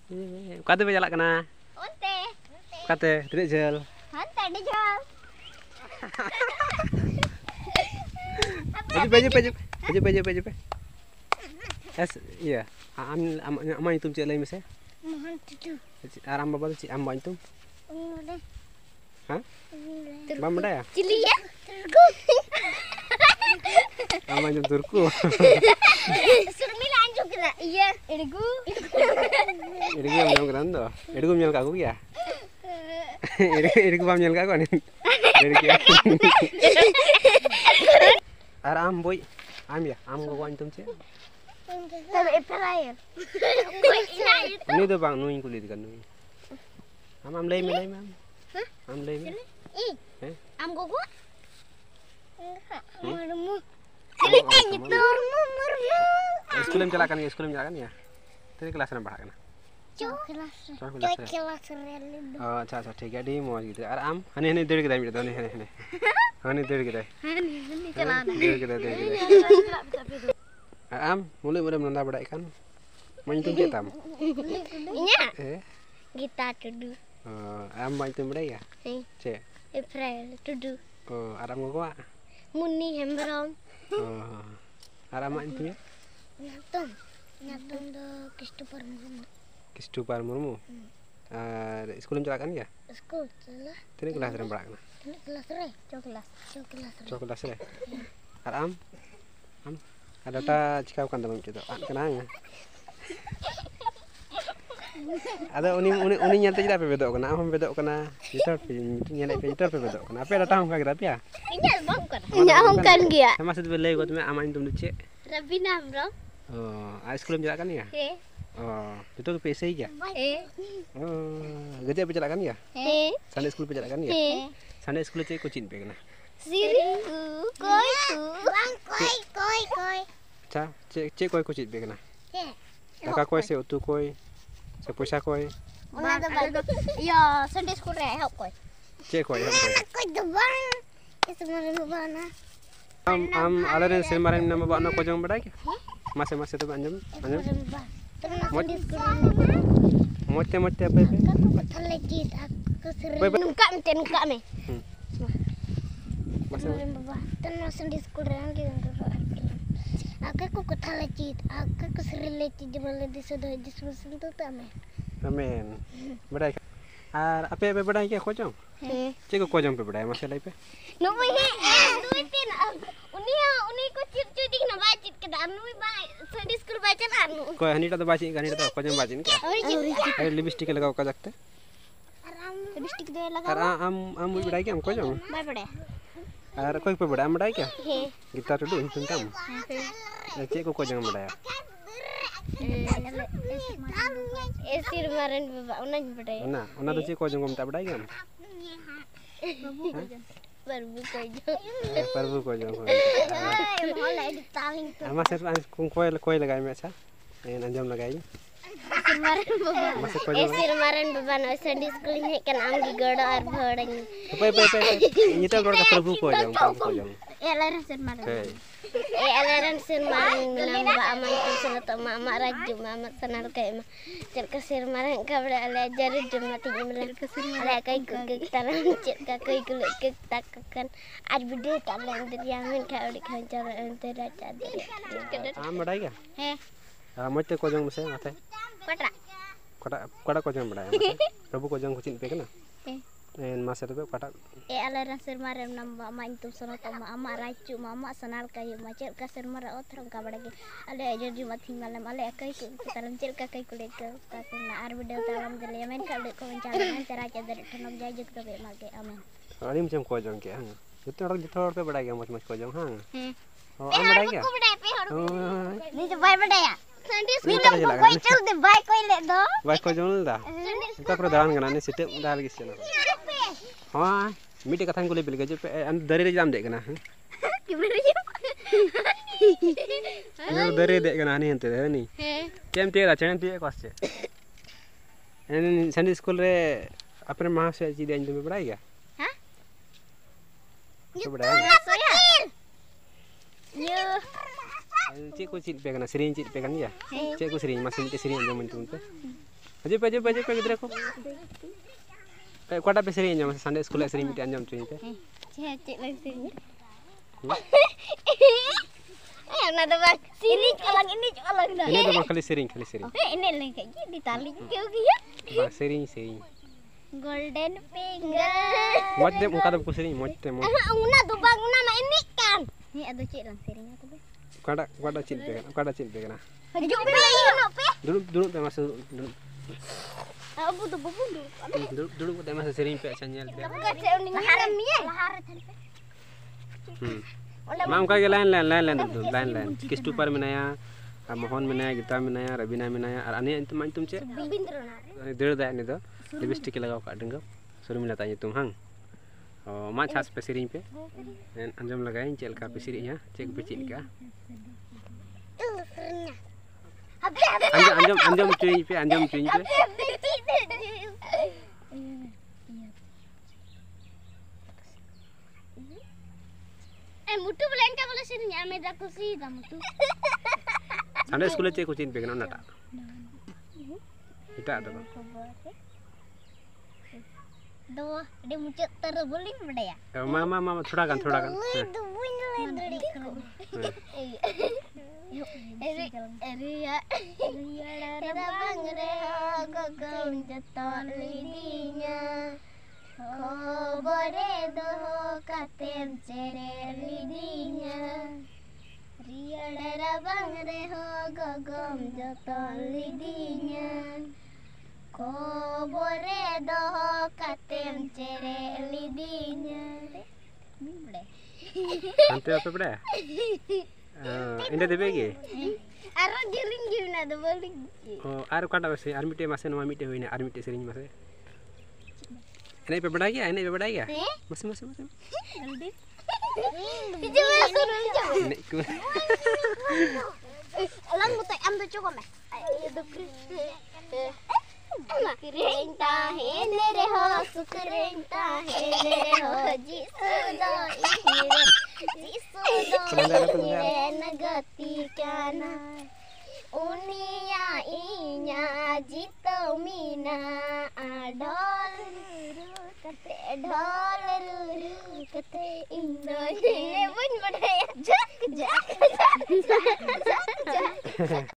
Kata pe jalak kena. Onte. Kata tidak jel. Onte dijual. Baju. Es iya. Am itu cek lain masa. Mohon tutu. Aram bapa tu cek am itu. Udah. Hah? Bam benda ya? Cili ya? Turku. Am itu Turku. Surmi lanjut kita. Iya. Edigu. Edigu yang keren tu. Edigu nyel kaku ya. Edigu bam nyel kaku ni. Edigu. Aram boy. Am ya. Am kau itu cek. Tapi pelayan. Ini tu bang nuin kulit kan nuin. Am lay me. Am lay me. Am gogo? Murmu. Sekolah calakan ya. Tadi kelas berapa kan? Kelas reli. Oh, अच्छा ठीक है D मौज gitu. Aram, hane deur kita minta nih hane. Hane deur kita. Hani celana. Deur kita. Aram, mulai menanda badai kan. Main tu kita. Iya. Kita tudu. Aram main tu badai ya? Cek. April tudu. Aram gua. Muni hembrom. Aram main tu ya? Nyatum do Kistu Parmurmu. Sekolah calakan ya? Sekolah celah. Tadi kelas berapa kan? Kelas re. Kelas re. Aram. Ada ta cikau kan teman kita. Kenang. Ada uni nyata kita bedok kena, am bedok kena. Kita nyala kita bedok kena. Apa ada tahu kagak ya? Ini bang kan. Ini ahong kan dia. Sama satu belai gua tu amain tu cek. Rabina bro. Sekolah calakan ya? Itu tu PC aja. Gede apa calakan ya? Sunday school calakan ya? Sunday school cek kucing pe kena. Siriku, koi tu. Bang koi. Cek koi kucing pe kena. Kakak koi se utu koi. Se puasa koi. Mana tu bang? Ya, Sunday school re help koi. Cek koi. Koi tu bang. Itu mana bana? Alaran semaran nama bawa nak kojong badai ke? Masa tu anjam. Mote apa? Aku terlejit. Aku sering nungkak me. Masa. Tenang Sunday school yang dia Aku terlejit. Aku sering lecit di malam di sudah di musim tu tame. Amin. Badai. Apa badai ke kojong? Cik kojong pe badai masa lai pe. No ini duitin. Uni ko cuding na bacit kada anu ba Sunday school baca anu. Koi hani ta baci kan ta kojong bacin ke? Air lipstick लगाओ का सकते? Lipstick दे लगा. am badai ke am kojong? बाय बड़े. Koi pe badai badai ke? Kita tu dulu tuntam. Cik kojong badai. Esir maran baba unan badai. Una tu cik kojong minta badai kan? Parbu kojong. Mulai ditaling tu. Masih koi lagai macam. Anjam lagai. Esir maran baba no Sunday school ni kan am gigodo ar bhodang. Ini tu orang parbu kojong. Alaran sir maran. Alaran sir maran milang ba aman tu sangat mama raju mama sanar kai ma. Cerka sir maran ka bada ala jari jumati milang ala kai kuk taran cerka kai kuluk kuk takkan ar bide talan diriamin ka udik hancar antara cadri. Badai ke? Mote kojong masa mate. Kota kojong badai. Parbu kojong kucing pe kana? Masa tu kota. Alaran sir maran namba ma intum sanat mama raju mama sanar kai ma cerka sir mara otrong ka bada ala jari jumati malam ala kai kuk taran cerka kai kuluk takkan ar bide talan diriamin ka udik hancar antara cadri tanam jajuk tu be mage amen. Ini macam kojong ke? Itu orang pe badai ke macam kojong hang? Am badai ke? Ni tu baik beda ya? Sunday school aku koi cel de baik koi le do. Baik kojong dah. Kita perdahan kena ni setiap dah lagi sih. Miti katakan kulit beli gaji dari jam dek kena. Gimana jam? Dari dek kena ni ente ni. Jam tiada kos je. Ini Sunday school re apa nama mahasiswa jadi anjing berapa ya? Hah? Berapa? Yo. Cik ku cik pegan, sering cik pegan ya. Cik ku sering masih cik sering anjing mentung tu. Hajib pe gidra ko. Kayak kuada pe sering anjam Sunday school le sering mite anjam cuy pe. Cek lagi sini. Nah tuh bang, sini orang ini orang dah. Ini tuh bang kali sering. Ini lagi kayak gini tali juga ya. Bang sering. Golden finger. Mot deh muka tuh sering mot. Una tuh bang nama ini kan. Ini ada cek lang seringnya tuh bang. Kuada cil pe kana. Hajuk pe lagi pe. Duduk pe masuk duduk. Abu tuh bundu. Duduk pe masuk sering pe chanyal pe. Enggak cek uning haram ya. Mam ka ke lain Kistu par menaya, Mohon menaya, Gita menaya, Rabina menaya, ani antum ce? Ani da ni do. Lipstick lagaw ka dengap. Suruh minta tanya tum hang. Oh, mak has pe siring pe. Dan anjam lagain cel ka pe sirinya, cek pe cil ka. Anjam cuy pe. Mutu bulan ka bola sirinya ame da kusi da mutu. Sunday school cek kucing pe kana nata. Ita ada. दो day मुझे तरह बोली बड़ा या मामा थोड़ा गान रिया तेरा बंगरे हो गगन जतली दिया खबरे दो कातेम चेरे लिदिया रिया तेरा बंगरे हो गगन जतली दिया Kobore doh katem cere lidinya. Nanti apa beda? Ini ada begi? Arah jaring gimana ada balik? Oh, aru kata masih, armite masih nama mite ini, armite sering masih. Ini apa beda ya? Masih. Ini ku. Lang mutai am tuh cukup meh. Ayo Sukrenta hele ho sukrenta hele ho jisu do ihire nagati kana unia inya jito mina adol kate indo ne bun badaya jak